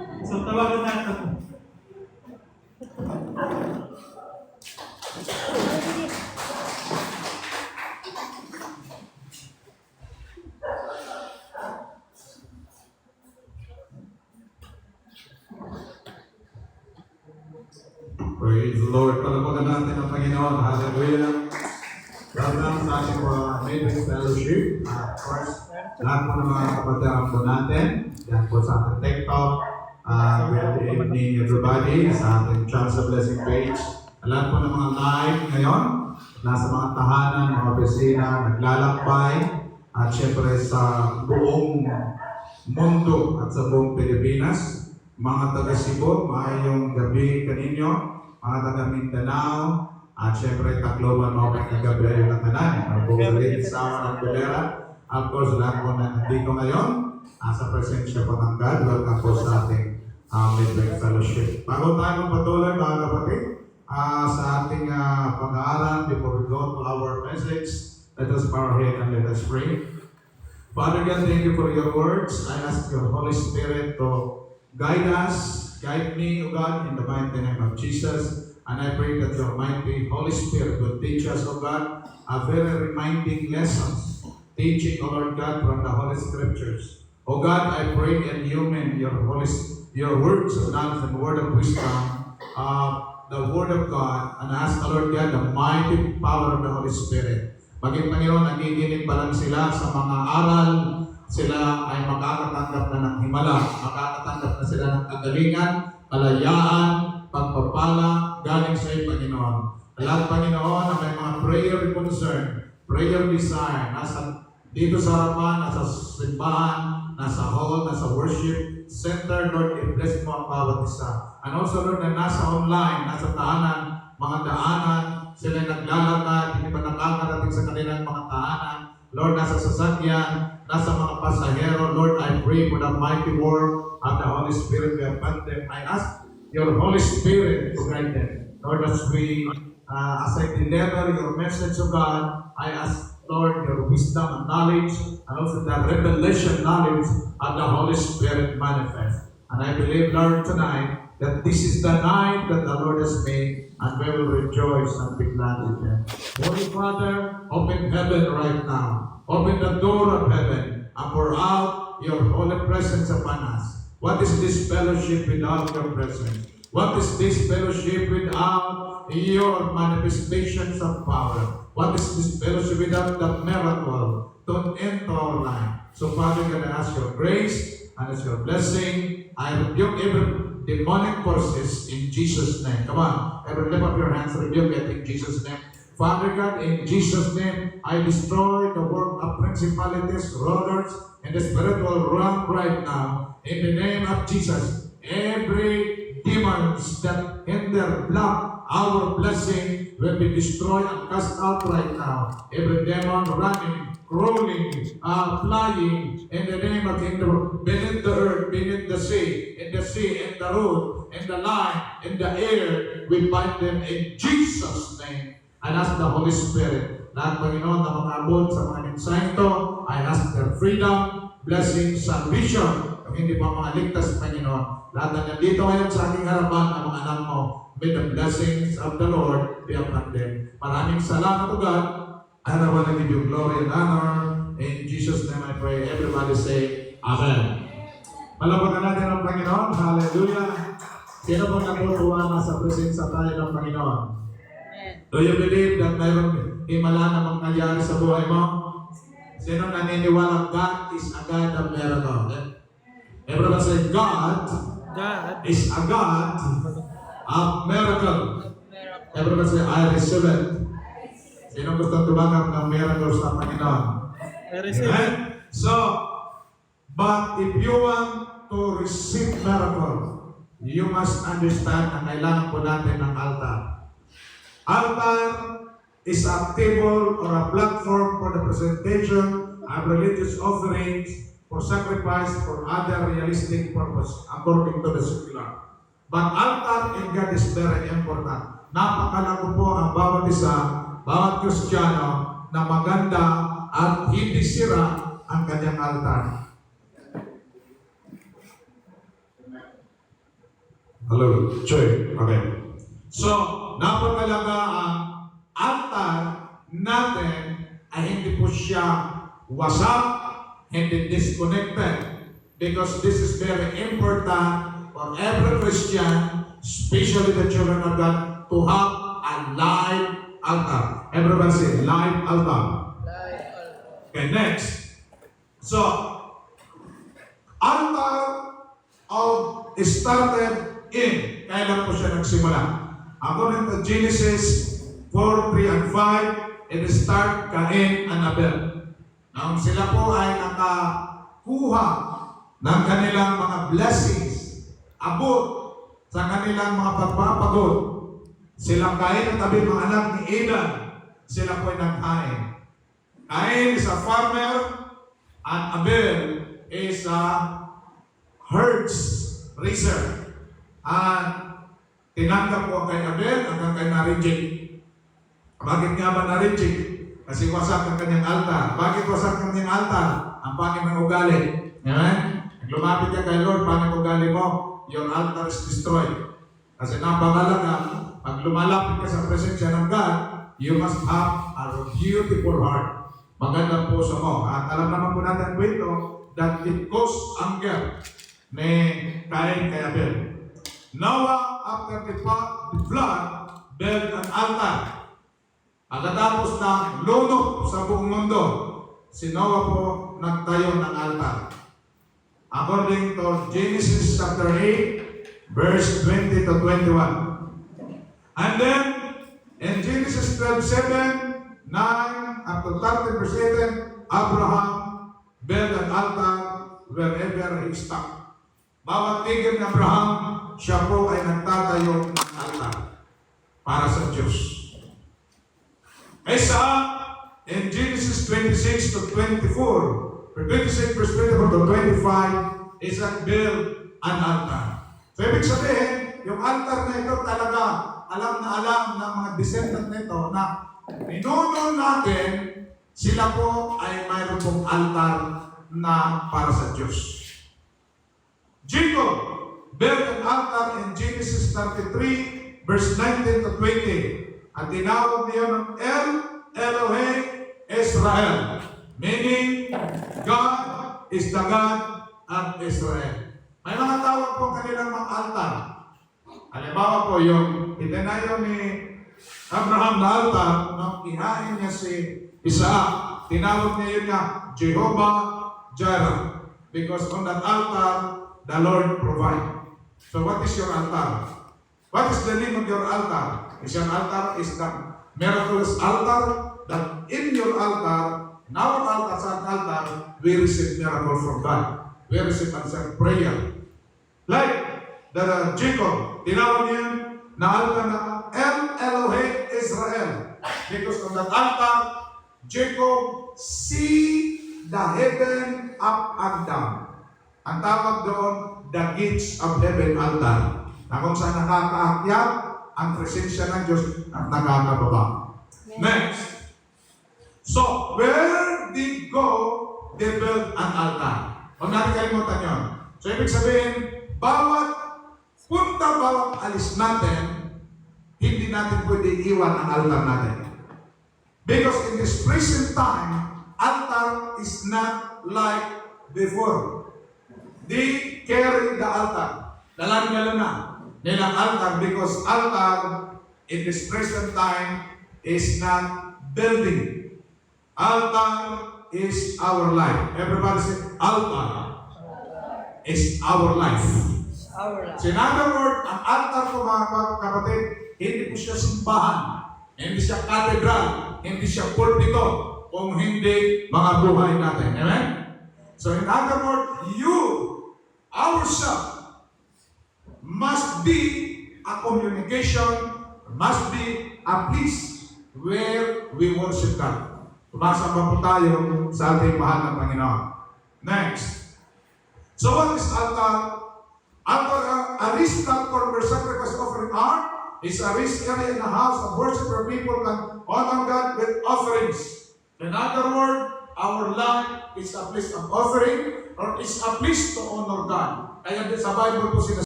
So, tawagan natin. Praise the Lord. Palapagan natin ang Panginoon. Hallelujah. Welcome sa ating Matrix Fellowship. Of course, lahat po ng mga kapatid po natin. Yan po sa ating TikTok. Good evening everybody sa ating Chance of Blessing page. Lahat po ng mga live ngayon. Nasa mga tahanan, mga opisina, naglalakbay. At syempre sa buong mundo at sa buong Pilipinas. Mga taga Cebu, maayong gabi kaninyo. Mga taga Mindanao. At syempre, Tacloban, mga gabi ay yung natanan. Ang buong rin sa Angelera. Of course, lahat po na nandito ngayon. Sa presensya po ng God. Welcome po sa ating Midweek Fellowship. Bago tayo patuloy, mga kapatid, sa ating pag-aaral, before we go to our message, let us bow our head and let us pray. Father God, thank you for your words. I ask your Holy Spirit to guide us, guide me, O God, in the mighty name of Jesus. And I pray that your mighty Holy Spirit will teach us, O God, a very reminding lessons, teaching, O Lord God, from the Holy Scriptures. O God, I pray and human your words of knowledge and word of wisdom, the word of God, and ask, O Lord God, the mighty power of the Holy Spirit. Maging Panginoon, nagiginig pa lang sila sa mga aral, sila ay makakatanggap na ng himala, makakatanggap na sila ng kagalingan, kalayaan, pagpapala, galing sa iyo, Panginoon. Lahat, Panginoon, na may mga prayer concern, prayer desire, nasa dito sa harapan, nasa simbahan, nasa hall, nasa worship center, Lord, i-bless mo ang bawat isa. And also, Lord, na nasa online, nasa tahanan, mga daanan, sila naglalakad, hindi pa nakakarating sa kanilang mga tahanan. Lord, nasa sasakyan, nasa mga pasahero, Lord, I pray for the mighty word of the Holy Spirit be upon them. I ask your Holy Spirit to guide them. Lord, as I deliver your message of God, I ask, Lord, your wisdom and knowledge, and also the revelation knowledge of the Holy Spirit manifest. And I believe, Lord, tonight, that this is the night that the Lord has made, and we will rejoice and be glad in Him. Holy Father, open heaven right now. Open the door of heaven and pour out your holy presence upon us. What is this fellowship without your presence? What is this fellowship without your manifestations of power? What is this fellowship without the miracle to enter our life? So Father, can I ask your grace and as your blessing? I rebuke every demonic forces in Jesus' name. Come on, everyone lift up your hands, rebuke it in Jesus' name. Father God, in Jesus' name, I destroy the work of principalities, rulers, in the spiritual realm right now. In the name of Jesus, every demons that hinder, block our blessing will be destroyed and cast out right now. Every demon running, crawling, flying, in the name of the beneath the earth, beneath the sea, in the road, in the line, in the air, we bind them in Jesus' name. And ask the Holy Spirit, lahat Panginoon na mga abot sa mga mensahe ito, I ask their freedom, blessing, salvation, kung hindi pa mga ligtas, Panginoon. Lahat na nandito ngayon sa aking harapan ng mga anak mo, may the blessings of the Lord be upon them. Maraming salamat, O God, and I want to give you glory and honor. In Jesus' name I pray. Everybody say, Amen. Malabagan natin ang Panginoon. Hallelujah. Sino po natutuwa na sa presensya tayo ng Panginoon? Do you believe that mayroong himala na mangyayari sa buhay mo? Sino naniniwala God is a God of miracle? Everyone say, God is a God of miracle. Everyone say, I receive it. Sino gusto tumanggap ng miracles sa Panginoon? Amen? So, but if you want to receive miracle, you must understand na kailangan po natin ng altar. Altar is a table or a platform for the presentation of religious offerings for sacrifice for other realistic purpose according to the secular. But altar in God is very important. Napakalago po ang bawat isa, bawat Kristiyano na maganda at hindi sira ang kanyang altar. Hello, Choy. Okay. So, napakalaga ang altar natin ay hindi po siya wasak, hindi disconnected. Because this is very important for every Christian, especially the children of God, to have a live altar. Everybody say, live altar. Okay, next. So, altar of started in, kailan po siya nagsimula? According to Genesis 4, 3, and 5, it start Cain and Abel. Nang sila po ay nakakuha ng kanilang mga blessings, abot sa kanilang mga pagpapagod, sila Cain at Abel, mga anak ni Eden, sila po ay naghain. Cain is a farmer, and Abel is a herds raiser. At tinanggap ko kay Abel hanggang kay na-reject. Bakit nga ba na-reject? Kasi wasak ang kanyang altar. Bakit wasak ang kanyang altar? Ang pangit ng ugali. Amen? Lumapit ka kay Lord, pangit ang ugali mo, your altar is destroyed. Kasi napakalaga, pag lumalapit ka sa presensya ng God, you must have a beautiful heart. Maganda puso mo. At alam naman po natin po ito, that it caused anger ni Cain kay Abel. Noah, after the flood, built an altar. Pagkatapos ng lunok sa buong mundo, si Noah po nagtayo ng altar. According to Genesis chapter 8, verse 20 to 21. And then, in Genesis 12:7, 9, up to 13, verse 18, Abraham built an altar wherever he stopped. Bawat tigil ni Abraham, siya po ay nagtatayo ng altar para sa Diyos. Kaysa in Genesis 26 to 24, 26 verse 24 to 25, Isaac built an altar. So ibig sabihin, yung altar na ito talaga alam ng mga descendant nito na pinuno natin, sila po ay mayroon pong altar na para sa Diyos. Jacob built an altar in Genesis 33, verse 19 to 20. At tinawag niya ng El Elohe Israel, meaning God is the God of Israel. May mga tawag po kanilang mga altar. Halimbawa po yung itinayo ni Abraham na altar nung ihain niya si Isaac. Tinawag niya yun niya Jehovah Jireh, because on that altar the Lord provide. So what is your altar? What is the name of your altar? Is your altar is the miraculous altar that in your altar, in our altar, sa altar, we receive miracle from God. We receive answered prayer. Like the Jacob, tinawag niya na altar na El Elohe Israel. Because on that altar, Jacob see the heaven up and down. Ang tawag doon, the gates of heaven altar. Na kung saan nakakaakyat ang presensya ng Diyos at nakakababa. Next. So, where did go, they built an altar. Huwag natin kalimutan yun. So, ibig sabihin, bawat punta, bawat alis natin, hindi natin pwede iwan ang altar natin. Because in this present time, altar is not like before. They carry the altar. Dalang-dala na nilang altar because altar in this present time is not building. Altar is our life. Everybody say, altar is our life. So in other words, ang altar ko mga kapatid, hindi po siya simbahan, hindi siya katedral, hindi siya pulpito, kung hindi mga buhay natin. Amen? So in other words, you, ourselves, must be a communication, must be a place where we worship God. Tumasamba po tayo sa ating mahal na Panginoon. Next. So what is altar? Altar, a risk platform where sacrifice offering are, is a risk area in the house of worship where people can honor God with offerings. In other words, our life is a place of offering or is a place to honor God. Kaya sa Bible po sinasabi,